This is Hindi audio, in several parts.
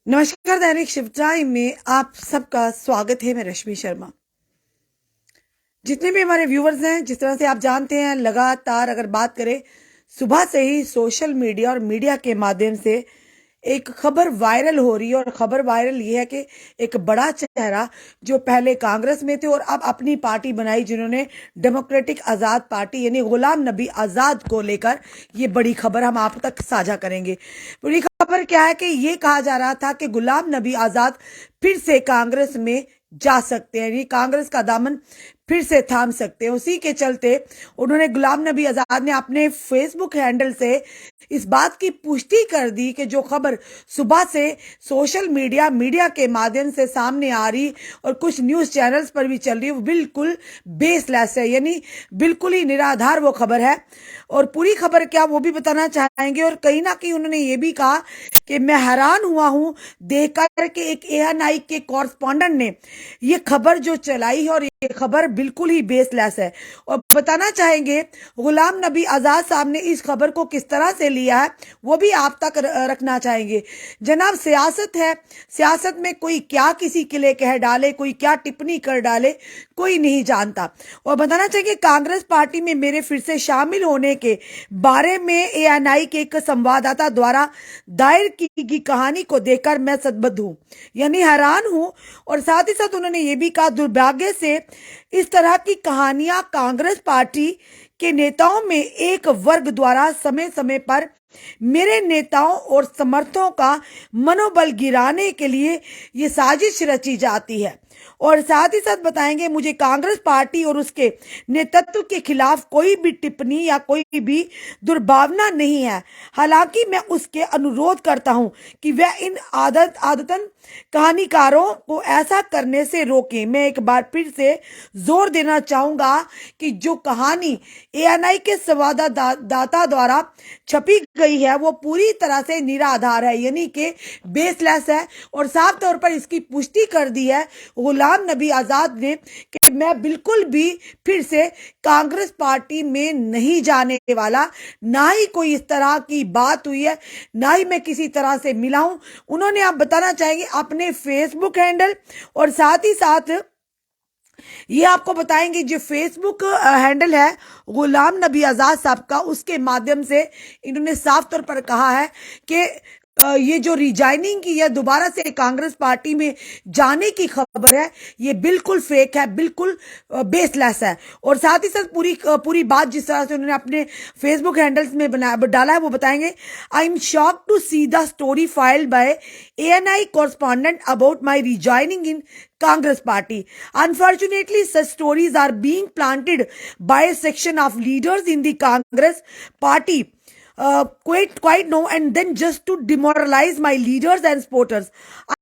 नमस्कार। दैनिक शिव टाइम में आप सबका स्वागत है। मैं रश्मि शर्मा। जितने भी हमारे व्यूवर्स हैं, जिस तरह से आप जानते हैं, लगातार अगर बात करें, सुबह से ही सोशल मीडिया और मीडिया के माध्यम से एक खबर वायरल हो रही है। और खबर वायरल ये है कि एक बड़ा चेहरा जो पहले कांग्रेस में थे और अब अपनी पार्टी बनाई, जिन्होंने डेमोक्रेटिक आजाद पार्टी यानी गुलाम नबी आजाद को लेकर ये बड़ी खबर हम आप तक साझा करेंगे। बड़ी खबर क्या है कि ये कहा जा रहा था कि गुलाम नबी आजाद फिर से कांग्रेस में जा सकते हैं, यानी कांग्रेस का दामन फिर से थाम सकते हैं। उसी के चलते उन्होंने गुलाम नबी आजाद ने अपने फेसबुक हैंडल से इस बात की पुष्टि कर दी कि जो खबर सुबह से सोशल मीडिया के माध्यम से सामने आ रही और कुछ न्यूज चैनल्स पर भी चल रही है, वो बिल्कुल बेसलेस है, यानी बिल्कुल ही निराधार वो खबर है। और पूरी खबर क्या वो भी बताना चाहेंगे। और कहीं ना कहीं उन्होंने ये भी कहा कि मैं हैरान हुआ हूं देखकर के एक एएनआई के कॉरेस्पॉन्डेंट ने ये खबर जो चलाई है, और ये खबर बिल्कुल ही बेसलेस है। और बताना चाहेंगे गुलाम नबी आजाद साहब ने इस खबर को किस तरह से लिया है, वो भी आप तक रखना चाहेंगे। जनाब, सियासत है, सियासत में कोई क्या किसी के लिए कह डाले, कोई क्या टिप्पणी कर डाले, कोई नहीं जानता। और बताना चाहिए कांग्रेस पार्टी में मेरे फिर से शामिल होने के बारे में एएनआई के एक संवाददाता द्वारा दायर की गई कहानी को देखकर मैं सदबद्ध हूं, यानी हैरान हूं। और साथ ही साथ उन्होंने ये भी कहा, दुर्भाग्य से इस तरह की कहानियां कांग्रेस पार्टी के नेताओं में एक वर्ग द्वारा समय समय पर मेरे नेताओं और समर्थकों का मनोबल गिराने के लिए ये साजिश रची जाती है। और साथ ही साथ बताएंगे, मुझे कांग्रेस पार्टी और उसके नेतृत्व के खिलाफ कोई भी टिप्पणी या कोई भी दुर्भावना नहीं है। हालांकि मैं उसके अनुरोध करता हूं कि वह इन आदतन कहानीकारों को ऐसा करने से रोकें। मैं एक बार फिर से जोर देना चाहूंगा कि जो कहानी एएनआई के संवाददाता द्वारा छपी गई है वो पूरी तरह से निराधार है, यानी कि बेसलेस है। और साफ तौर पर इसकी पुष्टि कर दी है गुलाम नबी आजाद ने कि मैं बिल्कुल भी फिर से कांग्रेस पार्टी में नहीं जाने वाला, ना ही कोई इस तरह की बात हुई है, ना ही मैं किसी तरह से मिला हूं। उन्होंने आप बताना चाहेंगे अपने फेसबुक हैंडल और साथ ही साथ ये आपको बताएंगे जो फेसबुक हैंडल है गुलाम नबी आजाद साहब का, उसके माध्यम से इन्होंने साफ तौर पर कहा है कि ये जो रिजाइनिंग की या दोबारा से कांग्रेस पार्टी में जाने की खबर है, ये बिल्कुल फेक है, बिल्कुल बेसलेस है। और साथ ही साथ पूरी बात जिस तरह से उन्होंने अपने फेसबुक हैंडल्स में डाला है वो बताएंगे। I am shocked to see the story filed by ANI correspondent about my resigning in Congress party. Unfortunately, such stories are being planted by a section of leaders in the Congress party quite now and then, just to demoralize my leaders and supporters.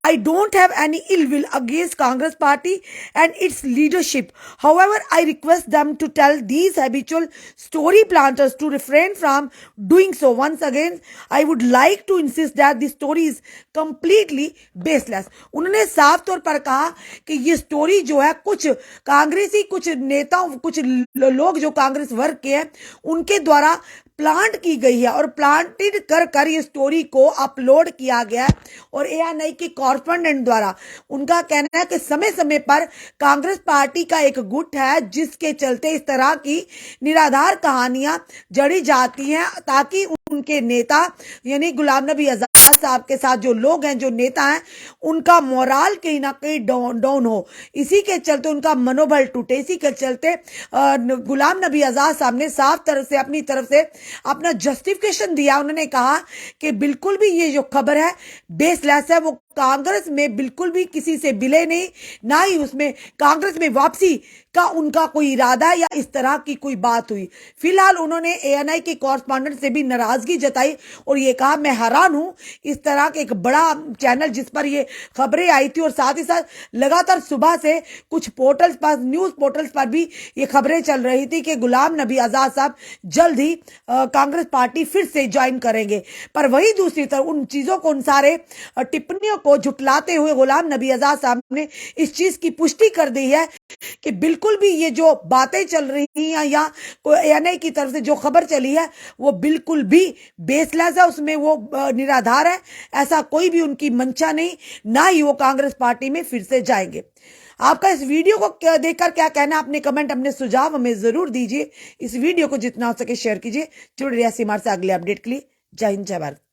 I don't have any ill will against Congress party and its leadership. However, I request them to tell these habitual story planters to refrain from doing so. Once again, I would like to insist that the story is completely baseless. उन्होंने साफ तौर पर कहा कि ये स्टोरी जो है कुछ कांग्रेसी, कुछ नेताओं, कुछ लोग जो कांग्रेस वर्ग के हैं उनके द्वारा प्लांट की गई है और प्लांटेड कर ये स्टोरी को अपलोड किया गया है। और एएनआई के कॉरेस्पॉन्डेंट द्वारा उनका कहना है कि समय समय पर कांग्रेस पार्टी का एक गुट है जिसके चलते इस तरह की निराधार कहानियां जड़ी जाती हैं, ताकि उनके नेता यानी गुलाम नबी आजाद साहब के साथ जो लोग हैं, जो नेता हैं, उनका मोराल कहीं ना कहीं डाउन हो, इसी के चलते उनका मनोबल टूटे। इसी के चलते गुलाम नबी आजाद साहब ने साफ तरफ से अपनी तरफ से अपना जस्टिफिकेशन दिया। उन्होंने कहा कि बिल्कुल भी ये जो खबर है बेसलेस है, वो कांग्रेस में बिल्कुल भी किसी से बिले नहीं, ना ही उसमें कांग्रेस में वापसी का उनका कोई इरादा या इस तरह की कोई बात हुई। फिलहाल उन्होंने एएनआई के कॉरेस्पॉन्डेंट से भी नाराजगी जताई और ये कहा, मैं हैरान हूं इस तरह के एक बड़ा चैनल जिस पर ये खबरें आई थी और साथ ही साथ लगातार सुबह से कुछ पोर्टल्स पर, न्यूज पोर्टल्स पर भी ये खबरें चल रही थी कि गुलाम नबी आजाद साहब जल्द ही कांग्रेस पार्टी फिर से ज्वाइन करेंगे। पर वही दूसरी तरफ उन चीजों को, उन सारे टिप्पणियों को झुटलाते हुए गुलाम नबी आजाद साहब ने इस चीज की पुष्टि कर दी है कि बिल्कुल भी ये जो बातें चल रही हैं या एएनआई की तरफ से जो खबर चली है वो बिल्कुल भी बेसलेस है, उसमें वो निराधार है। ऐसा कोई भी उनकी मंशा नहीं, ना ही वो कांग्रेस पार्टी में फिर से जाएंगे। आपका इस वीडियो को देखकर क्या कहना है, अपने कमेंट, अपने सुझाव हमें जरूर दीजिए। इस वीडियो को जितना हो सके शेयर कीजिए। जुड़े रहिए हमारे से अगले अपडेट के लिए। जय हिंद, जय भारत।